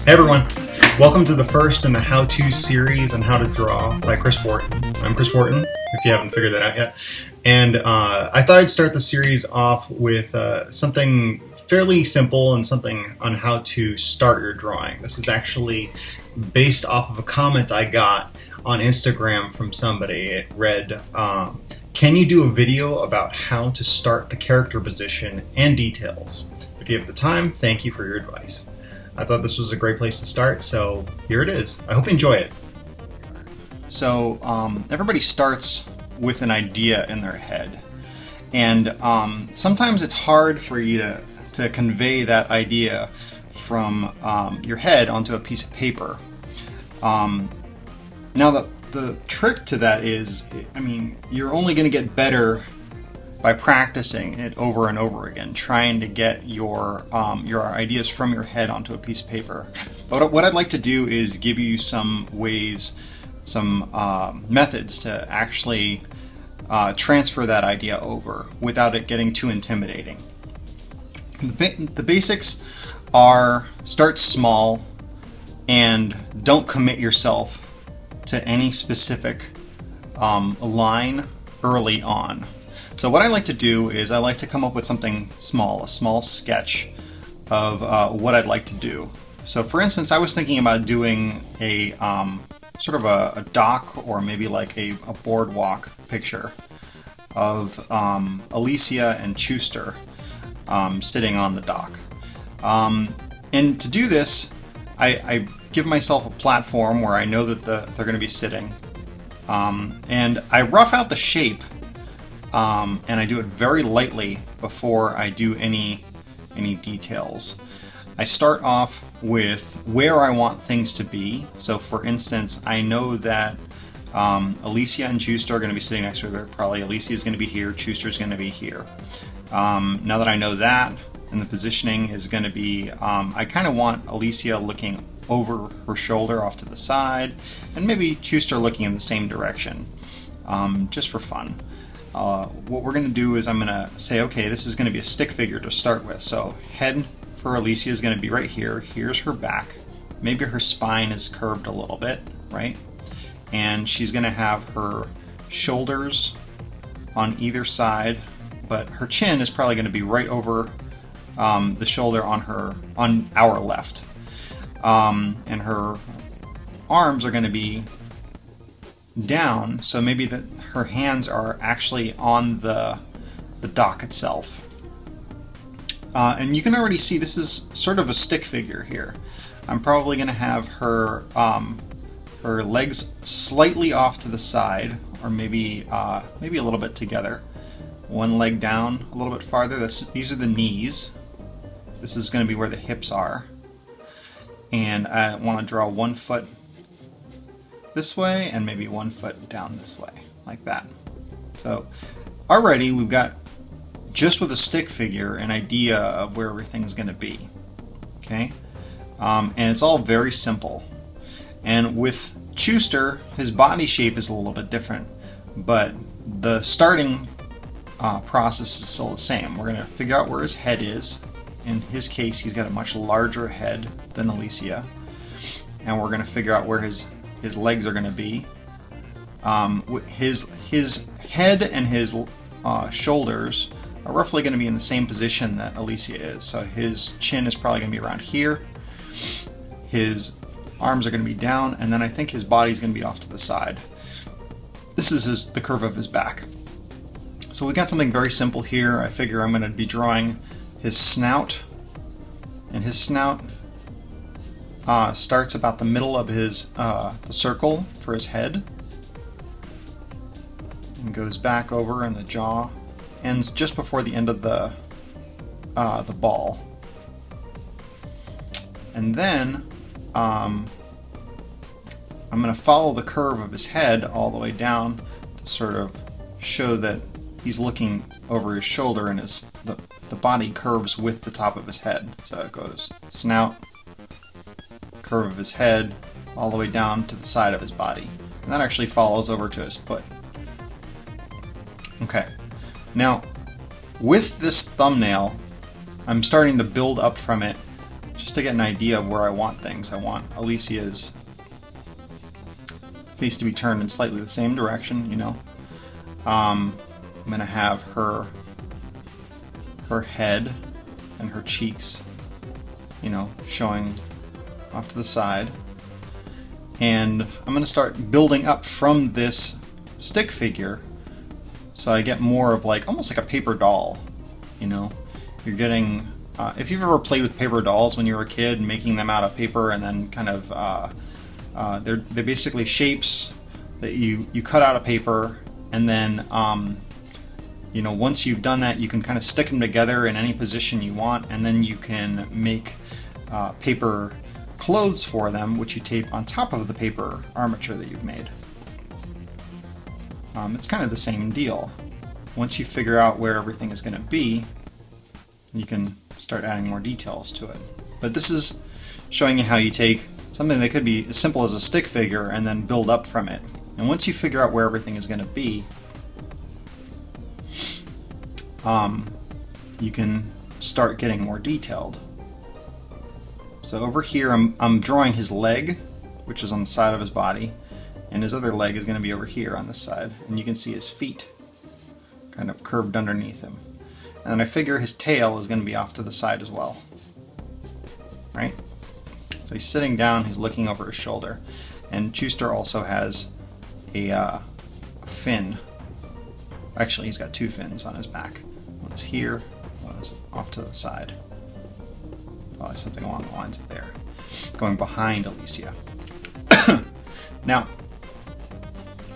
Hey everyone, welcome to the first in the how-to series on how to draw by Chris Wharton. I'm Chris Wharton, if you haven't figured that out yet. And I thought I'd start the series off with something fairly simple and something on how to start your drawing. This is actually based off of a comment I got on Instagram from somebody. It read, can you do a video about how to start the character position and details? If you have the time, thank you for your advice. I thought this was a great place to start, so here it is. I hope you enjoy it. So everybody starts with an idea in their head, and sometimes it's hard for you to convey that idea from your head onto a piece of paper. Now the trick to that is, I mean, you're only going to get better by practicing it over and over again, trying to get your ideas from your head onto a piece of paper. But what I'd like to do is give you some ways, some methods to actually transfer that idea over without it getting too intimidating. The basics are start small and don't commit yourself to any specific line early on. So what I like to do is I like to come up with something small, a small sketch of what I'd like to do. So for instance, I was thinking about doing a sort of a dock or maybe like a boardwalk picture of Alicia and Chewster sitting on the dock. And to do this, I give myself a platform where I know that they're going to be sitting, and I rough out the shape. And I do it very lightly before I do any details. I start off with where I want things to be. So for instance, I know that Alicia and Chewster are going to be sitting next to her. Probably Alicia is going to be here, Chewster is going to be here. Now that I know that, and the positioning is going to be, I kind of want Alicia looking over her shoulder off to the side, and maybe Chewster looking in the same direction, just for fun. What we're going to do is I'm going to say, okay, this is going to be a stick figure to start with. So head for Alicia is going to be right here. Here's her back. Maybe her spine is curved a little bit, right? And she's going to have her shoulders on either side, but her chin is probably going to be right over the shoulder on our left. And her arms are going to be down, so maybe her hands are actually on the dock itself. And you can already see this is sort of a stick figure here. I'm probably going to have her legs slightly off to the side, or maybe a little bit together. One leg down a little bit farther. These are the knees. This is going to be where the hips are. And I want to draw one foot this way and maybe one foot down this way, like that. So already we've got, just with a stick figure, an idea of where everything's going to be. Okay, and it's all very simple. And with Chewster, his body shape is a little bit different, but the starting process is still the same. We're going to figure out where his head is. In his case, he's got a much larger head than Alicia, and we're going to figure out where his legs are going to be. His head and his shoulders are roughly going to be in the same position that Alicia is. So his chin is probably going to be around here. His arms are going to be down, and then I think his body is going to be off to the side. This is the curve of his back. So we got something very simple here. I figure I'm going to be drawing his snout, and his snout starts about the middle of his the circle for his head, and goes back over, and the jaw ends just before the end of the ball. And then I'm going to follow the curve of his head all the way down to sort of show that he's looking over his shoulder, and the body curves with the top of his head. So it goes snout, curve of his head, all the way down to the side of his body. And that actually follows over to his foot. Okay, now with this thumbnail, I'm starting to build up from it just to get an idea of where I want things. I want Alicia's face to be turned in slightly the same direction, you know. I'm going to have her head and her cheeks, you know, showing off to the side. And I'm going to start building up from this stick figure so I get more of like almost like a paper doll, you know. You're getting if you've ever played with paper dolls when you were a kid, making them out of paper and then kind of they're basically shapes that you cut out of paper, and then you know, once you've done that, you can kind of stick them together in any position you want, and then you can make paper clothes for them, which you tape on top of the paper armature that you've made. It's kind of the same deal. Once you figure out where everything is going to be, you can start adding more details to it. But this is showing you how you take something that could be as simple as a stick figure and then build up from it. And once you figure out where everything is going to be, you can start getting more detailed. So over here I'm drawing his leg, which is on the side of his body, and his other leg is going to be over here on this side, and you can see his feet kind of curved underneath him. And then I figure his tail is going to be off to the side as well. Right? So he's sitting down, he's looking over his shoulder, and Chewster also has a fin. Actually, he's got two fins on his back. One is here, one is off to the side. Probably something along the lines of there. Going behind Alicia. Now,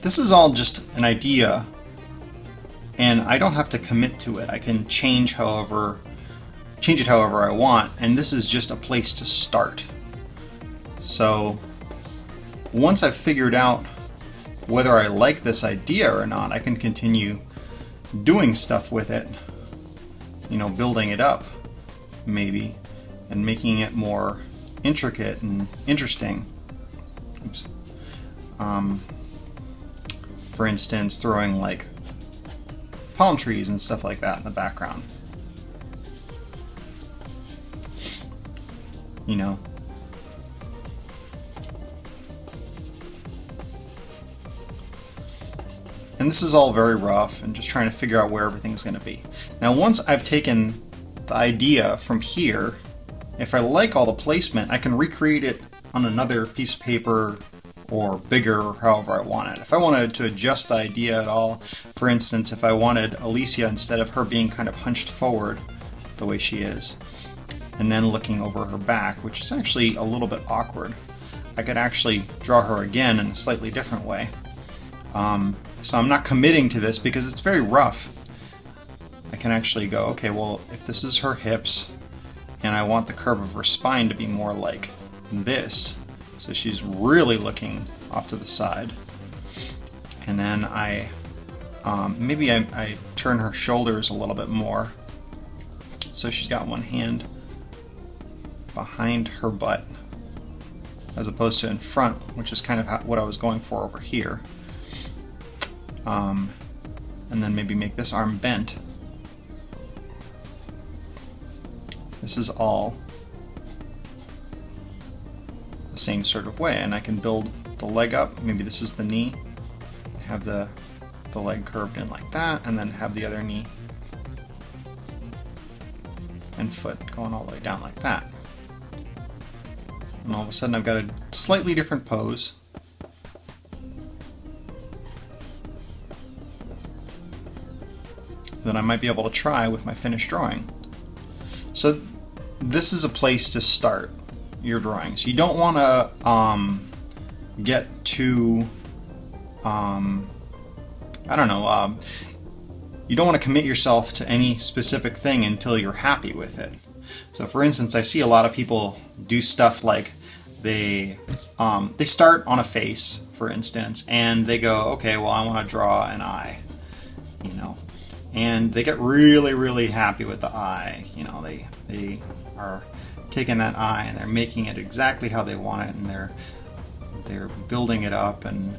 this is all just an idea, and I don't have to commit to it. I can change it however I want, and this is just a place to start. So once I've figured out whether I like this idea or not, I can continue doing stuff with it, you know, building it up maybe, and making it more intricate and interesting. Oops. For instance, throwing like palm trees and stuff like that in the background. You know. And this is all very rough and just trying to figure out where everything's going to be. Now once I've taken the idea from here, if I like all the placement, I can recreate it on another piece of paper or bigger, or however I want it. If I wanted to adjust the idea at all, for instance, if I wanted Alicia, instead of her being kind of hunched forward the way she is, and then looking over her back, which is actually a little bit awkward, I could actually draw her again in a slightly different way. So I'm not committing to this because it's very rough. I can actually go, okay, well, if this is her hips, and I want the curve of her spine to be more like this, so she's really looking off to the side, and then I turn her shoulders a little bit more, so she's got one hand behind her butt as opposed to in front, which is kind of what I was going for over here. And then maybe make this arm bent. This is all the same sort of way, and I can build the leg up. Maybe this is the knee. Have the leg curved in like that, and then have the other knee and foot going all the way down like that. And all of a sudden I've got a slightly different pose. That I might be able to try with my finished drawing. So this is a place to start your drawings. You don't want to get too, I don't know, you don't want to commit yourself to any specific thing until you're happy with it. So for instance, I see a lot of people do stuff like they start on a face, for instance, and they go, okay, well, I want to draw an eye, you know. And they get really, really happy with the eye. You know, they are taking that eye and they're making it exactly how they want it, and they're building it up and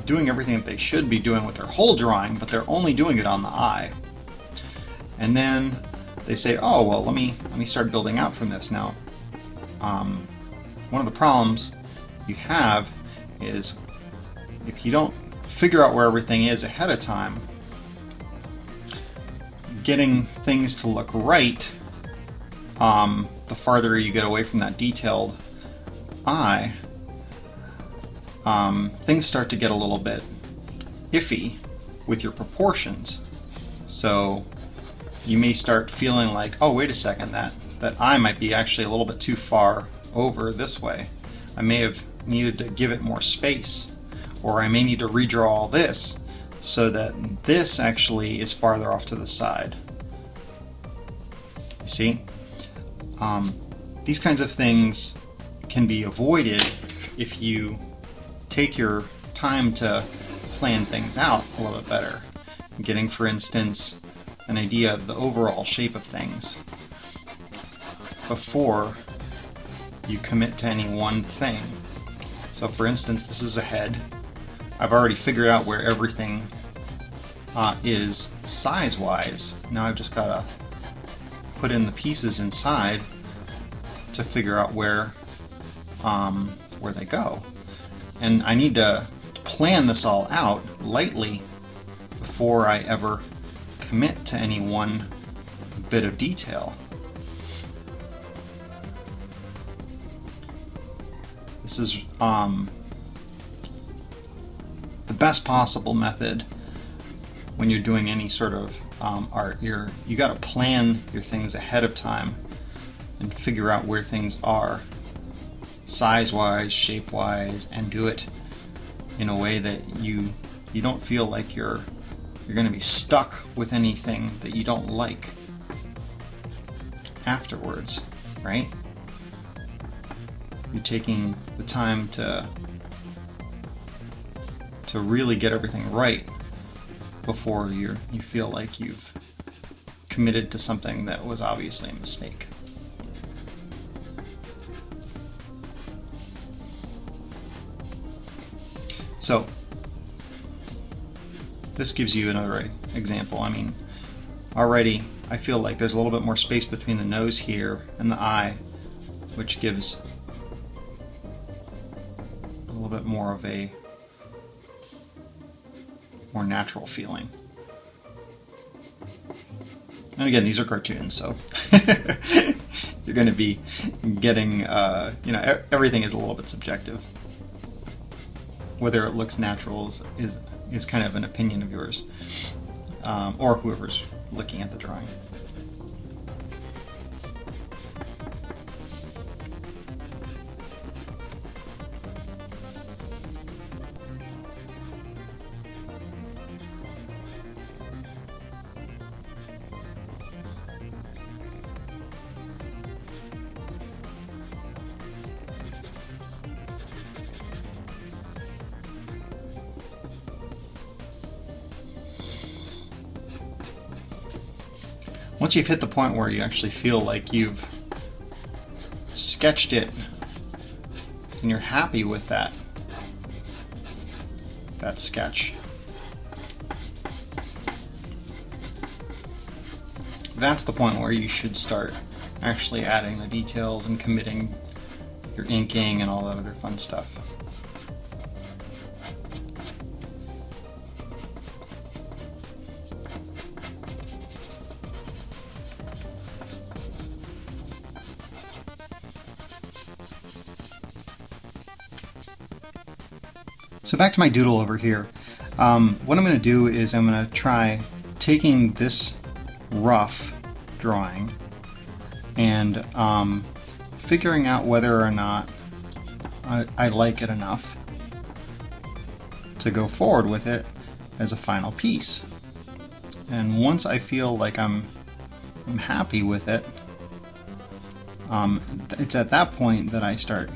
doing everything that they should be doing with their whole drawing, but they're only doing it on the eye. And then they say, oh, well, let me start building out from this now. One of the problems you have is if you don't figure out where everything is ahead of time, getting things to look right, the farther you get away from that detailed eye, things start to get a little bit iffy with your proportions. So you may start feeling like, oh, wait a second, that eye might be actually a little bit too far over this way. I may have needed to give it more space, or I may need to redraw all this so that this actually is farther off to the side. You see? These kinds of things can be avoided if you take your time to plan things out a little bit better. Getting, for instance, an idea of the overall shape of things before you commit to any one thing. So for instance, this is a head. I've already figured out where everything is size-wise. Now I've just got to put in the pieces inside to figure out where they go. And I need to plan this all out lightly before I ever commit to any one bit of detail. This is the best possible method when you're doing any sort of art. You got to plan your things ahead of time and figure out where things are, size-wise, shape-wise, and do it in a way that you don't feel like you're going to be stuck with anything that you don't like afterwards, right? You're taking the time to really get everything right before you feel like you've committed to something that was obviously a mistake. So this gives you another example. I mean, already I feel like there's a little bit more space between the nose here and the eye, which gives a little bit more of a more natural feeling. And again, these are cartoons, so you're going to be getting, everything is a little bit subjective. Whether it looks natural is kind of an opinion of yours, or whoever's looking at the drawing. Once you've hit the point where you actually feel like you've sketched it and you're happy with that sketch, that's the point where you should start actually adding the details and committing your inking and all that other fun stuff. So back to my doodle over here. What I'm going to do is I'm going to try taking this rough drawing and figuring out whether or not I like it enough to go forward with it as a final piece. And once I feel like I'm happy with it, it's at that point that I start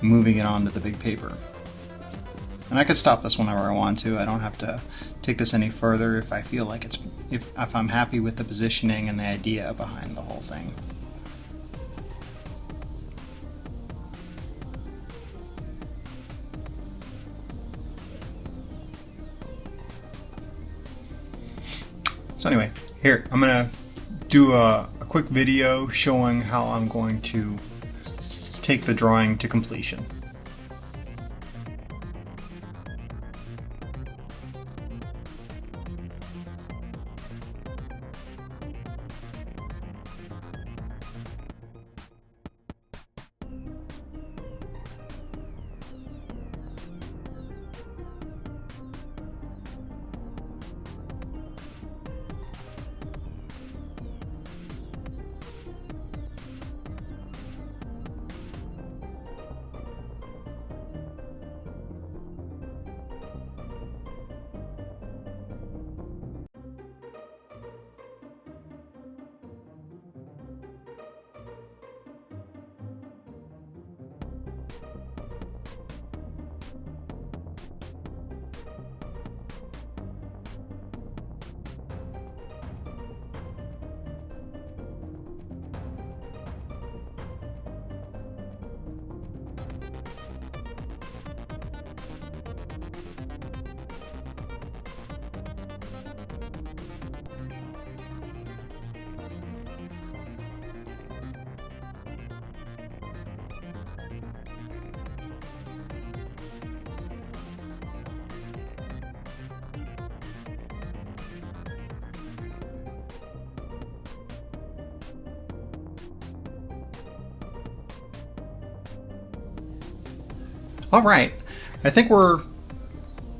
moving it onto the big paper. And I could stop this whenever I want to. I don't have to take this any further if I feel like if I'm happy with the positioning and the idea behind the whole thing. So anyway, Here, I'm going to do a quick video showing how I'm going to take the drawing to completion. All right, I think we're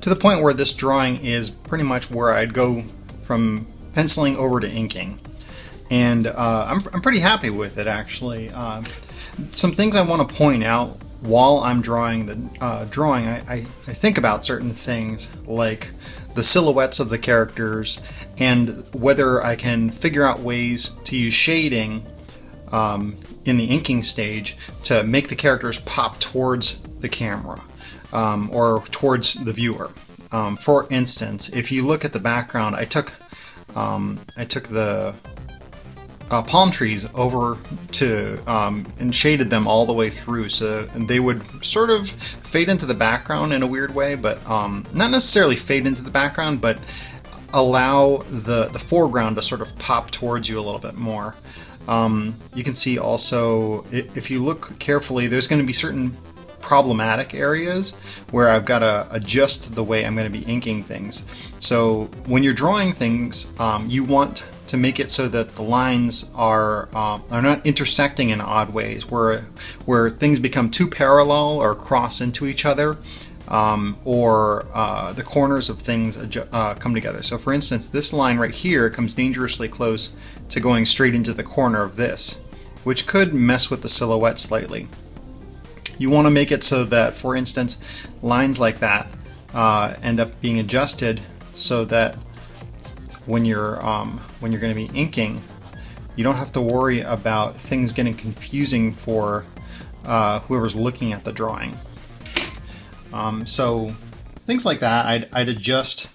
to the point where this drawing is pretty much where I'd go from penciling over to inking. And I'm pretty happy with it, actually. Some things I want to point out while I'm drawing the drawing, I think about certain things like the silhouettes of the characters and whether I can figure out ways to use shading in the inking stage to make the characters pop towards the camera or towards the viewer. For instance, if you look at the background, I took the palm trees over to and shaded them all the way through so they would sort of fade into the background in a weird way, but not necessarily fade into the background, but allow the foreground to sort of pop towards you a little bit more. You can see also, if you look carefully, there's going to be certain problematic areas where I've got to adjust the way I'm going to be inking things. So when you're drawing things, you want to make it so that the lines are not intersecting in odd ways, where things become too parallel or cross into each other, or the corners of things come together. So for instance, this line right here comes dangerously close to going straight into the corner of this, which could mess with the silhouette slightly. You want to make it so that, for instance, lines like that end up being adjusted so that when you're going to be inking, you don't have to worry about things getting confusing for whoever's looking at the drawing. So things like that I'd adjust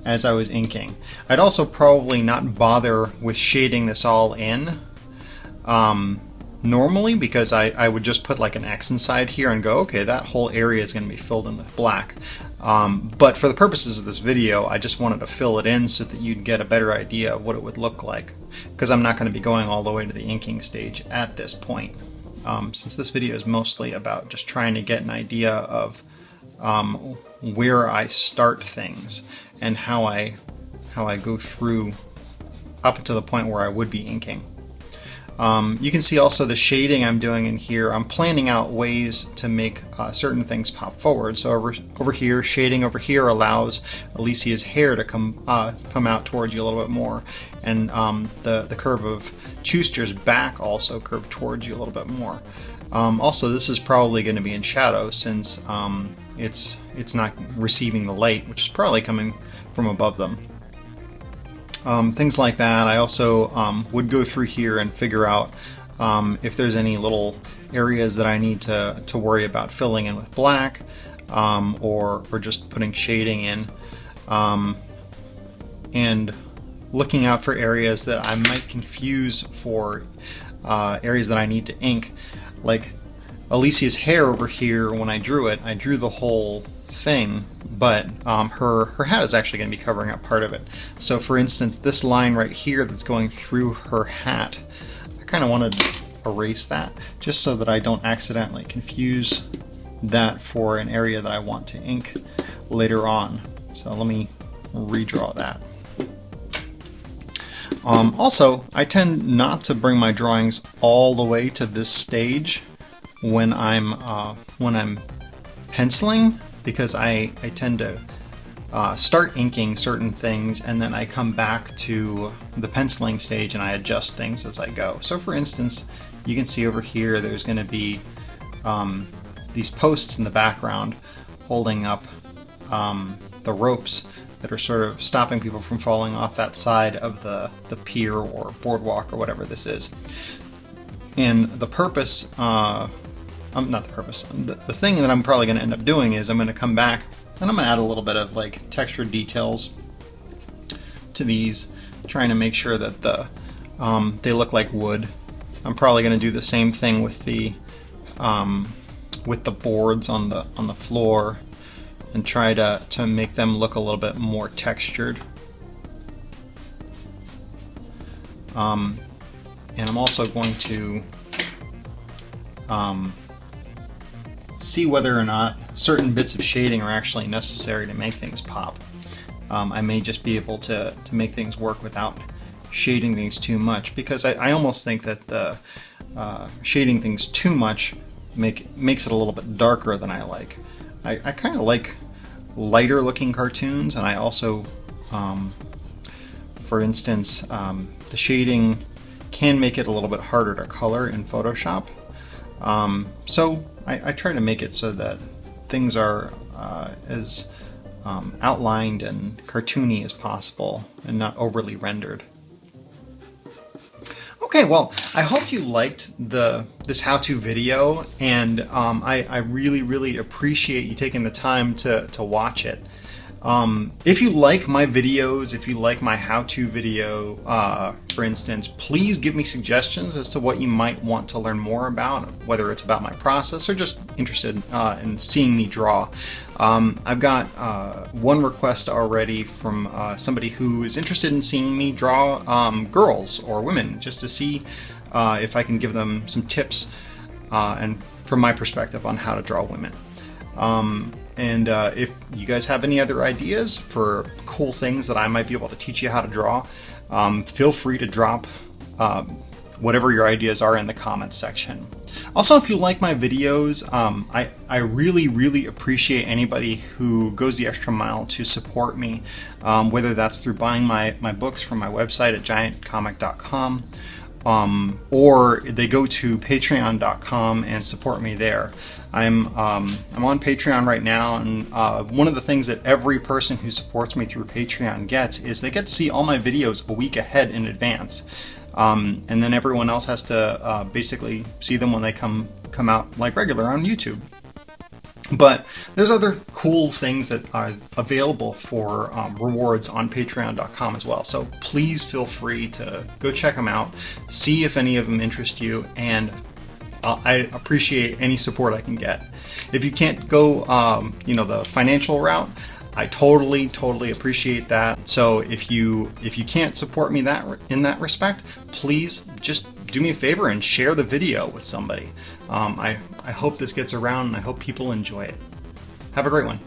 as I was inking. I'd also probably not bother with shading this all in normally, because I would just put like an X inside here and go, okay, that whole area is going to be filled in with black. But for the purposes of this video, I just wanted to fill it in so that you'd get a better idea of what it would look like, because I'm not going to be going all the way to the inking stage at this point. Since this video is mostly about just trying to get an idea of where I start things and how I go through up to the point where I would be inking. You can see also the shading I'm doing in here. I'm planning out ways to make certain things pop forward. So over here, shading over here allows Alicia's hair to come out towards you a little bit more, and the curve of Chewster's back also curved towards you a little bit more. Also, this is probably going to be in shadow since it's not receiving the light, which is probably coming from above them. Things like that. I also would go through here and figure out if there's any little areas that I need to worry about filling in with black, or just putting shading in, and looking out for areas that I might confuse for areas that I need to ink. Like Alicia's hair over here, when I drew it, I drew the whole thing but her hat is actually going to be covering up part of it. So for instance, this line right here that's going through her hat, I kind of want to erase that just so that I don't accidentally confuse that for an area that I want to ink later on. So let me redraw that. Also, I tend not to bring my drawings all the way to this stage when I'm penciling, because I tend to start inking certain things and then I come back to the penciling stage and I adjust things as I go. So for instance, you can see over here there's going to be these posts in the background holding up the ropes that are sort of stopping people from falling off that side of the pier or boardwalk or whatever this is. And the purpose, not the purpose, the thing that I'm probably going to end up doing is I'm going to come back and I'm going to add a little bit of like textured details to these, trying to make sure that they look like wood. I'm probably going to do the same thing with the boards on the floor, and try to make them look a little bit more textured. And I'm also going to see whether or not certain bits of shading are actually necessary to make things pop. I may just be able to make things work without shading things too much, because I almost think that the shading things too much makes it a little bit darker than I like. I kind of like lighter looking cartoons, and I also, for instance, the shading can make it a little bit harder to color in Photoshop. So I try to make it so that things are as outlined and cartoony as possible and not overly rendered. Okay, well, I hope you liked this how-to video, and I really appreciate you taking the time to watch it. If you like my videos, if you like my how-to video, for instance, please give me suggestions as to what you might want to learn more about, whether it's about my process or just interested in seeing me draw. I've got one request already from somebody who is interested in seeing me draw girls or women, just to see if I can give them some tips and from my perspective on how to draw women. And if you guys have any other ideas for cool things that I might be able to teach you how to draw, feel free to drop whatever your ideas are in the comments section. Also, if you like my videos, I really appreciate anybody who goes the extra mile to support me, whether that's through buying my books from my website at giantcomic.com, or they go to patreon.com and support me there. I'm on Patreon right now, and one of the things that every person who supports me through Patreon gets is they get to see all my videos a week ahead in advance. And then everyone else has to basically see them when they come out like regular on YouTube. But there's other cool things that are available for rewards on patreon.com as well. So please feel free to go check them out, see if any of them interest you, and I appreciate any support I can get. If you can't go the financial route, I totally appreciate that. So if you can't support me in that respect, please just do me a favor and share the video with somebody. I hope this gets around, and I hope people enjoy it. Have a great one.